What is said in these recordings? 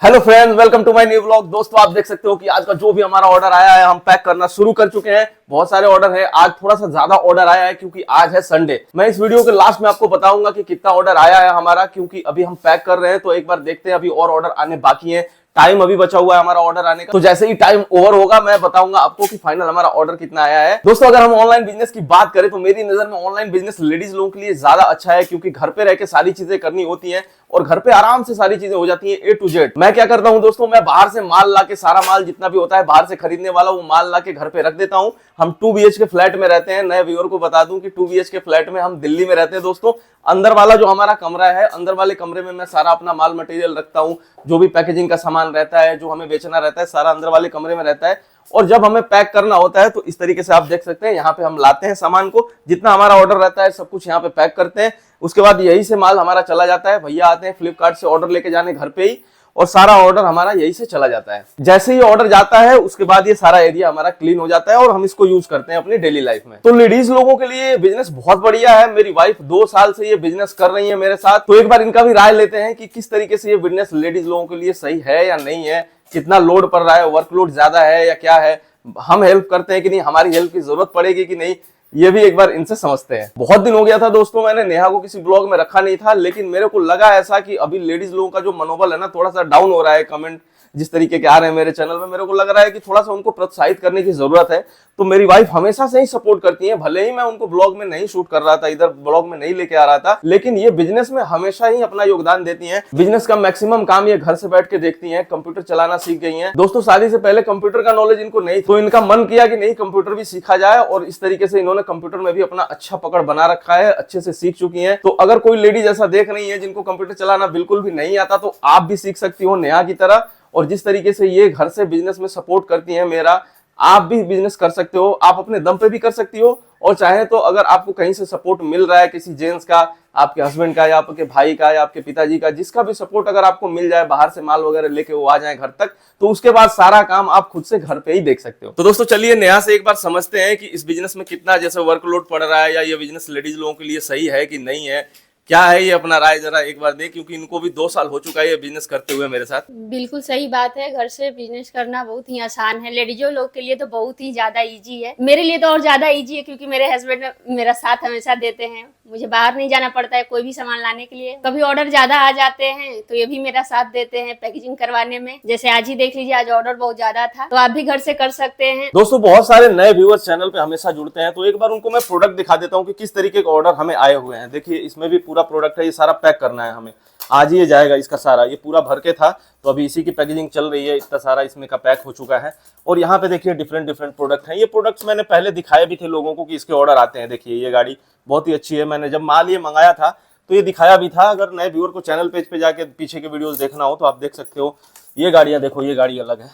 Hello friends, welcome to my new vlog. दोस्तों, आप देख सकते हो कि आज का जो भी हमारा ऑर्डर आया है हम पैक करना शुरू कर चुके हैं। बहुत सारे ऑर्डर है। आज थोड़ा सा ज्यादा ऑर्डर आया है क्योंकि आज है संडे। मैं इस वीडियो के लास्ट में आपको बताऊंगा कि कितना ऑर्डर आया है हमारा, क्योंकि अभी हम पैक कर रहे हैं। तो एक बार देखते हैं, अभी और ऑर्डर आने बाकी है। टाइम अभी बचा हुआ है हमारा ऑर्डर आने का। तो जैसे ही टाइम ओवर होगा मैं बताऊंगा आपको कि फाइनल हमारा ऑर्डर कितना आया है। दोस्तों, अगर हम ऑनलाइन बिजनेस की बात करें तो मेरी नजर में ऑनलाइन बिजनेस लेडीज लोगों के लिए ज्यादा अच्छा है, क्योंकि घर पे रह के सारी चीजें करनी होती हैं और घर पे आराम से सारी चीजें हो जाती हैं A to Z। मैं क्या करता हूं दोस्तों, मैं बाहर से माल लाके, सारा माल जितना भी होता है बाहर से खरीदने वाला, वो माल लाके घर पे रख देता हूं। हम 2 BHK फ्लैट में रहते हैं। नए व्यूअर को बता दूं कि 2 BHK फ्लैट में हम दिल्ली में रहते हैं। दोस्तों, अंदर वाला जो हमारा कमरा है, अंदर वाले कमरे में मैं सारा अपना माल मटेरियल रखता हूं। जो भी पैकेजिंग का सामान रहता है, जो हमें बेचना रहता है, सारा अंदर वाले कमरे में रहता है। और जब हमें पैक करना होता है तो इस तरीके से आप देख सकते हैं, यहाँ पे हम लाते हैं सामान को, जितना हमारा ऑर्डर रहता है सब कुछ यहाँ पे पैक करते हैं। उसके बाद यही से माल हमारा चला जाता है। भैया आते हैं फ्लिपकार्ट से ऑर्डर लेके जाने घर पे ही, और सारा ऑर्डर हमारा यही से चला जाता है। जैसे ही ऑर्डर जाता है उसके बाद ये सारा एरिया हमारा क्लीन हो जाता है और हम इसको यूज करते हैं अपनी डेली लाइफ में। तो लेडीज लोगों के लिए बिजनेस बहुत बढ़िया है। मेरी वाइफ 2 साल से ये बिजनेस कर रही है मेरे साथ। तो एक बार इनका भी राय लेते हैं कि किस तरीके से ये बिजनेस लेडीज लोगों के लिए सही है या नहीं है, कितना लोड पड़ रहा है, वर्कलोड ज्यादा है या क्या है, हम हेल्प करते हैं कि नहीं, हमारी हेल्प की जरूरत पड़ेगी कि नहीं, ये भी एक बार इनसे समझते हैं। बहुत दिन हो गया था दोस्तों, मैंने नेहा को किसी ब्लॉग में रखा नहीं था, लेकिन मेरे को लगा ऐसा कि अभी लेडीज लोगों का जो मनोबल है ना, थोड़ा सा डाउन हो रहा है। कमेंट जिस तरीके के आ रहे हैं मेरे चैनल में, मेरे को लग रहा है कि थोड़ा सा उनको प्रोत्साहित करने की जरूरत है। तो मेरी वाइफ हमेशा से ही सपोर्ट करती है। भले ही मैं उनको ब्लॉग में नहीं शूट कर रहा था, इधर ब्लॉग में नहीं लेके आ रहा था, लेकिन ये बिजनेस में हमेशा ही अपना योगदान देती है। बिजनेस का मैक्सिमम काम ये घर से बैठ के देखती है। कंप्यूटर चलाना सीख गई है। दोस्तों, शादी से पहले कंप्यूटर का नॉलेज इनको नहीं, तो इनका मन किया कि नहीं, कंप्यूटर भी सीखा जाए, और इस तरीके से इन्होंने कंप्यूटर में भी अपना अच्छा पकड़ बना रखा है, अच्छे से सीख चुकी है। तो अगर कोई लेडीज ऐसा देख रही है जिनको कंप्यूटर चलाना बिल्कुल भी नहीं आता, तो आप भी सीख सकती हो नेहा की तरह। और जिस तरीके से ये घर से बिजनेस में सपोर्ट करती हैं मेरा, आप भी बिजनेस कर सकते हो। आप अपने दम पे भी कर सकती हो, और चाहे तो अगर आपको कहीं से सपोर्ट मिल रहा है, किसी जेंट्स का, आपके हस्बैंड का, या आपके भाई का, या आपके पिताजी का, जिसका भी सपोर्ट अगर आपको मिल जाए, बाहर से माल वगैरह लेके वो आ जाए घर तक, तो उसके बाद सारा काम आप खुद से घर पे ही देख सकते हो। तो दोस्तों, चलिए नेहा से एक बार समझते हैं कि इस बिजनेस में कितना जैसे वर्कलोड पड़ रहा है, या ये बिजनेस लेडीज लोगों के लिए सही है कि नहीं है, क्या है ये, अपना राय जरा एक बार दे, क्योंकि इनको भी 2 साल हो चुका है ये बिजनेस करते हुए मेरे साथ। बिल्कुल सही बात है। घर से बिजनेस करना बहुत ही आसान है। लेडीजों लोग के लिए तो बहुत ही ज्यादा इजी है। मेरे लिए तो और ज्यादा इजी है, क्योंकि मेरे हस्बैंड मेरा साथ हमेशा देते हैं। मुझे बाहर नहीं जाना पड़ता है कोई भी सामान लाने के लिए। कभी ऑर्डर ज्यादा आ जाते हैं तो ये भी मेरा साथ देते हैं पैकेजिंग करवाने में। जैसे आज ही देख लीजिए, आज ऑर्डर बहुत ज्यादा था, तो आप भी घर से कर सकते हैं। दोस्तों, बहुत सारे नए व्यूअर्स चैनल पे हमेशा जुड़ते हैं, तो एक बार उनको मैं प्रोडक्ट दिखा देता हूँ कि किस तरीके के ऑर्डर हमें आए हुए हैं। देखिए, इसमें भी पूरा प्रोडक्ट है, ये सारा पैक करना है हमें। आज ही ये जाएगा इसका सारा, ये पूरा भर के था, तो अभी इसी की पैकेजिंग चल रही है। इतना सारा इसमें का पैक हो चुका है। और यहाँ पे देखिए डिफरेंट प्रोडक्ट हैं। ये प्रोडक्ट्स मैंने पहले दिखाए भी थे लोगों को कि इसके ऑर्डर आते हैं। देखिए, ये गाड़ी बहुत ही अच्छी है। मैंने जब माल ये मंगाया था तो ये दिखाया भी था। अगर नए व्यूअर को चैनल पेज पे जाके पीछे के वीडियोस देखना हो तो आप देख सकते हो। ये गाड़ियां देखो, ये गाड़ी अलग है,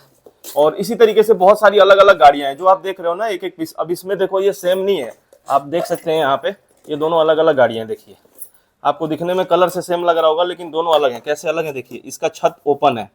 और इसी तरीके से बहुत सारी अलग अलग गाड़ियां हैं जो आप देख रहे हो ना, एक एक पीस। अब इसमें देखो, ये सेम नहीं है, आप देख सकते हैं यहाँ पे, ये दोनों अलग अलग गाड़ियां। देखिए, आपको दिखने में कलर से सेम लग रहा होगा, लेकिन दोनों अलग हैं। कैसे अलग है? देखिए, इसका छत ओपन है,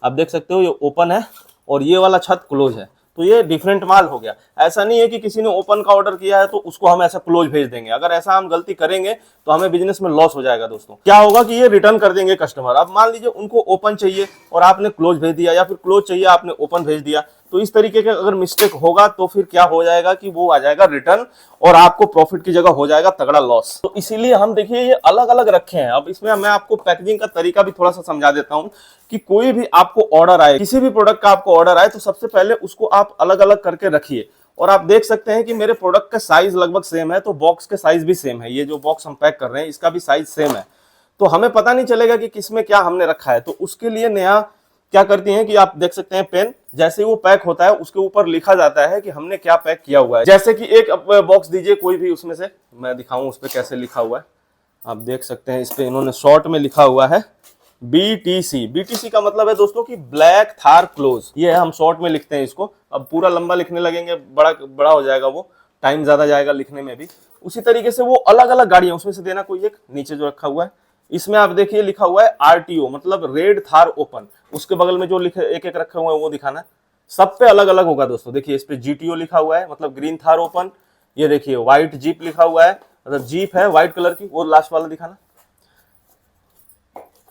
आप देख सकते हो, ये ओपन है, और ये वाला छत क्लोज है। तो ये डिफरेंट माल हो गया। ऐसा नहीं है कि किसी ने ओपन का ऑर्डर किया है तो उसको हम ऐसा क्लोज भेज देंगे। अगर ऐसा हम गलती करेंगे तो हमें बिजनेस में लॉस हो जाएगा। दोस्तों, क्या होगा कि ये रिटर्न कर देंगे कस्टमर। अब मान लीजिए उनको ओपन चाहिए और आपने क्लोज भेज दिया, या फिर क्लोज चाहिए आपने ओपन भेज दिया, तो इस तरीके का अगर मिस्टेक होगा तो फिर क्या हो जाएगा कि वो आ जाएगा रिटर्न, और आपको प्रॉफिट की जगह हो जाएगा तगड़ा लॉस। तो इसीलिए हम देखिए ये अलग अलग रखे हैं। अब इसमें मैं आपको पैकेजिंग का तरीका भी थोड़ा सा समझा देता हूं कि कोई भी आपको ऑर्डर आए, किसी भी प्रोडक्ट का आपको ऑर्डर आए, तो सबसे पहले उसको आप अलग अलग करके रखिए। और आप देख सकते हैं कि मेरे प्रोडक्ट का साइज लगभग सेम है, तो बॉक्स के साइज भी सेम है। ये जो बॉक्स हम पैक कर रहे हैं इसका भी साइज सेम है, तो हमें पता नहीं चलेगा कि किसमें क्या हमने रखा है। तो उसके लिए नेहा क्या करती हैं कि आप देख सकते हैं, पेन जैसे ही वो पैक होता है उसके ऊपर लिखा जाता है कि हमने क्या पैक किया हुआ है। जैसे कि एक बॉक्स दीजिए कोई भी, उसमें से मैं दिखाऊं उस पर कैसे लिखा हुआ है। आप देख सकते हैं, इस पे इन्होंने शॉर्ट में लिखा हुआ है BTC। BTC का मतलब है दोस्तों कि ब्लैक थार क्लोज। ये है, हम शॉर्ट में लिखते हैं इसको। अब पूरा लंबा लिखने लगेंगे, बड़ा बड़ा हो जाएगा, वो टाइम ज्यादा जाएगा लिखने में भी। उसी तरीके से वो अलग अलग गाड़ियां, उसमें से देना कोई एक, नीचे जो रखा हुआ है इसमें आप देखिए लिखा हुआ है RTO, मतलब रेड थार ओपन। उसके बगल में जो लिखे एक एक रखे हुए हैं वो दिखाना है। सब पे अलग अलग होगा दोस्तों। देखिए, इस पे GTO लिखा हुआ है, मतलब ग्रीन थार ओपन। ये देखिए व्हाइट जीप लिखा हुआ है, मतलब जीप है व्हाइट कलर की। वो लास्ट वाला दिखाना।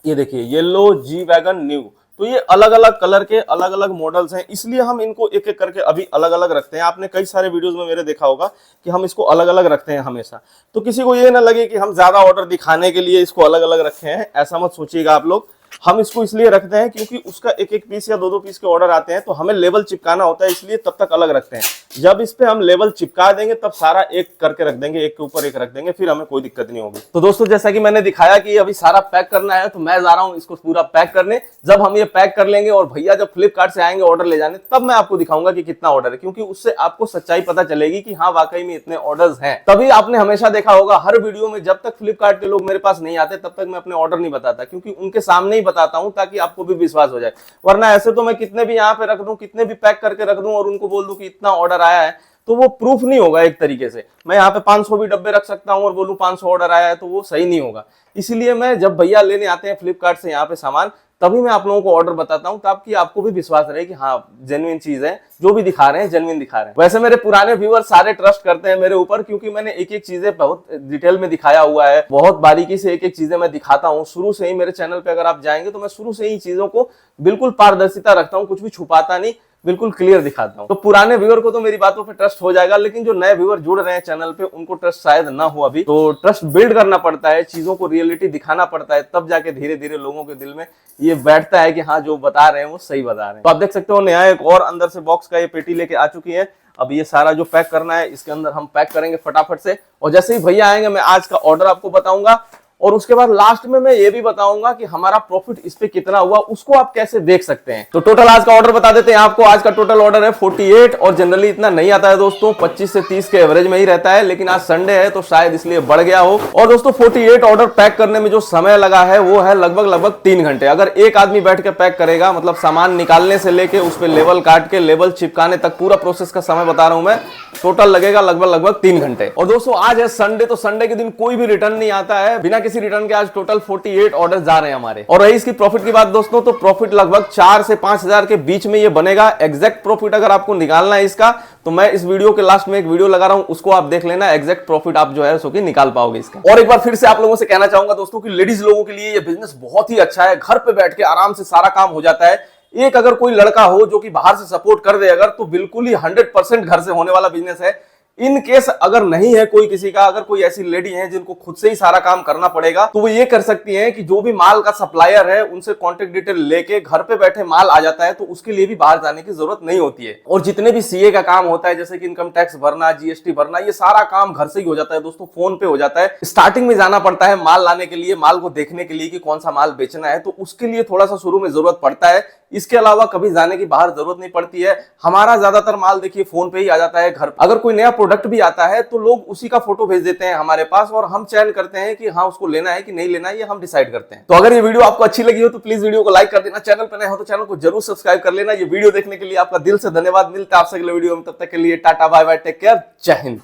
ये देखिए येलो जी वैगन न्यू, तो ये अलग अलग कलर के अलग अलग मॉडल्स हैं, इसलिए हम इनको एक एक करके अभी अलग अलग रखते हैं। आपने कई सारे वीडियोस में मेरे देखा होगा कि हम इसको अलग अलग रखते हैं हमेशा। तो किसी को ये ना लगे कि हम ज्यादा ऑर्डर दिखाने के लिए इसको अलग अलग रखे हैं, ऐसा मत सोचिएगा आप लोग। हम इसको इसलिए रखते हैं क्योंकि उसका एक एक पीस या दो दो पीस के ऑर्डर आते हैं, तो हमें लेवल चिपकाना होता है, इसलिए तब तक अलग रखते हैं। जब इस पे हम लेवल चिपका देंगे तब सारा एक करके रख देंगे, एक के ऊपर एक रख देंगे, फिर हमें कोई दिक्कत नहीं होगी। तो दोस्तों जैसा कि मैंने दिखाया कि अभी सारा पैक करना है, तो मैं जा रहा हूं इसको पूरा पैक करने। जब हम ये पैक कर लेंगे और भैया जब फ्लिपकार्ट से आएंगे ऑर्डर ले जाने, तब मैं आपको दिखाऊंगा कि कितना ऑर्डर है, क्योंकि उससे आपको सच्चाई पता चलेगी कि हाँ वाकई में इतने ऑर्डर्स हैं। तभी आपने हमेशा देखा होगा हर वीडियो में जब तक फ्लिपकार्ट के लोग मेरे पास नहीं आते तब तक मैं अपने ऑर्डर नहीं बताता, क्योंकि उनके सामने ही बताता हूं ताकि आपको भी विश्वास हो जाए। वरना ऐसे तो मैं कितने भी यहाँ पे रख दूं, कितने भी पैक करके रख दूं और उनको बोल दूं कि इतना ऑर्डर आया है, तो वो प्रूफ नहीं होगा। एक तरीके से मैं यहाँ पे 500 भी डब्बे रख सकता हूँ और बोलूं 500 ऑर्डर आया है, तो वो सही नहीं होगा। इसीलिए मैं जब भैया लेने आते हैं फ्लिपकार्ट से यहाँ पे सामान, तभी मैं आप लोगों को ऑर्डर बताता हूं, ताकि आपको भी विश्वास रहे कि हाँ जेन्युइन चीज है, जो भी दिखा रहे हैं जेन्युइन दिखा रहे हैं। वैसे मेरे पुराने व्यूअर सारे ट्रस्ट करते हैं मेरे ऊपर, क्योंकि मैंने एक एक चीजें बहुत डिटेल में दिखाया हुआ है, बहुत बारीकी से एक एक चीजें मैं दिखाता हूँ। शुरू से ही मेरे चैनल पे अगर आप जाएंगे तो मैं शुरू से ही चीजों को बिल्कुल पारदर्शिता रखता हूँ, कुछ भी छुपाता नहीं, बिल्कुल क्लियर दिखाता हूं। तो पुराने व्यूअर को तो मेरी बातों पे ट्रस्ट हो जाएगा, लेकिन जो नए व्यूअर जुड़ रहे हैं चैनल पे उनको ट्रस्ट शायद ना हो अभी। तो ट्रस्ट बिल्ड करना पड़ता है, चीजों को रियलिटी दिखाना पड़ता है, तब जाके धीरे धीरे लोगों के दिल में ये बैठता है कि हाँ जो बता रहे हैं वो सही बता रहे हैं। तो आप देख सकते हो नया एक और अंदर से बॉक्स का ये पेटी लेके आ चुकी है। अब ये सारा जो पैक करना है इसके अंदर हम पैक करेंगे फटाफट से, और जैसे ही भैया आएंगे मैं आज का ऑर्डर आपको बताऊंगा, और उसके बाद लास्ट में मैं ये भी बताऊंगा कि हमारा प्रॉफिट इस पे कितना हुआ, उसको आप कैसे देख सकते हैं। तो टोटल आज का ऑर्डर बता देते हैं आपको। आज का टोटल ऑर्डर है 48, और जनरली इतना नहीं आता है दोस्तों, 25 से 30 के एवरेज में ही रहता है, लेकिन आज संडे है तो शायद इसलिए बढ़ गया हो। और दोस्तों 48 ऑर्डर पैक करने में जो समय लगा है वो है लगभग 3 घंटे। अगर एक आदमी बैठ के पैक करेगा, मतलब सामान निकालने से लेके उस पर लेवल काट के लेवल चिपकाने तक पूरा प्रोसेस का समय बता रहा हूं मैं, टोटल लगेगा लगभग 3 घंटे। और दोस्तों आज है संडे, तो संडे के दिन कोई भी रिटर्न नहीं आता है। बिना किसी रिटर्न के आज टोटल 48 ऑर्डर जा रहे हैं हमारे। और रही इसकी प्रॉफिट की बात दोस्तों, तो प्रॉफिट लगभग 4 से 5 हजार के बीच में ये बनेगा। एग्जैक्ट प्रॉफिट अगर आपको निकालना है इसका, तो मैं इस वीडियो के लास्ट में एक वीडियो लगा रहा हूं, उसको आप देख लेना, एग्जैक्ट प्रॉफिट आप जो है सो कि निकाल पाओगे इसका। और एक बार फिर से आप लोगों से कहना चाहूंगा दोस्तों कि लेडीज लोगों के लिए ये बिजनेस बहुत ही अच्छा है। घर पे बैठ के आराम से सारा काम हो जाता है। एक अगर कोई लड़का हो जो कि बाहर से सपोर्ट कर दे अगर, तो बिल्कुल ही 100% घर से होने वाला बिजनेस है। इन केस अगर नहीं है कोई किसी का, अगर कोई ऐसी लेडी है जिनको खुद से ही सारा काम करना पड़ेगा, तो वो ये कर सकती हैं कि जो भी माल का सप्लायर है उनसे कांटेक्ट डिटेल लेके घर पे बैठे माल आ जाता है, तो उसके लिए भी बाहर जाने की जरूरत नहीं होती है। और जितने भी सीए का काम होता है, जैसे कि इनकम टैक्स भरना, जीएसटी भरना, ये सारा काम घर से ही हो जाता है दोस्तों, फोन पे हो जाता है। स्टार्टिंग में जाना पड़ता है माल लाने के लिए, माल को देखने के लिए कि कौन सा माल बेचना है, तो उसके लिए थोड़ा सा शुरू में जरूरत पड़ता है। इसके अलावा कभी जाने की बाहर जरूरत नहीं पड़ती है। हमारा ज्यादातर माल देखिए फोन पे ही आ जाता है घर। अगर कोई नया प्रोडक्ट भी आता है तो लोग उसी का फोटो भेज देते हैं हमारे पास, और हम चयन करते हैं कि हाँ उसको लेना है कि नहीं लेना है, ये हम डिसाइड करते हैं। तो अगर ये वीडियो आपको अच्छी लगी हो तो प्लीज वीडियो को लाइक कर देना, चैनल पर नए हो तो चैनल को जरूर सब्सक्राइब कर लेना। ये वीडियो देखने के लिए आपका दिल से धन्यवाद। मिलता है आपसे अगले वीडियो में, तब तक के लिए tata bye bye, take care, जय हिंद।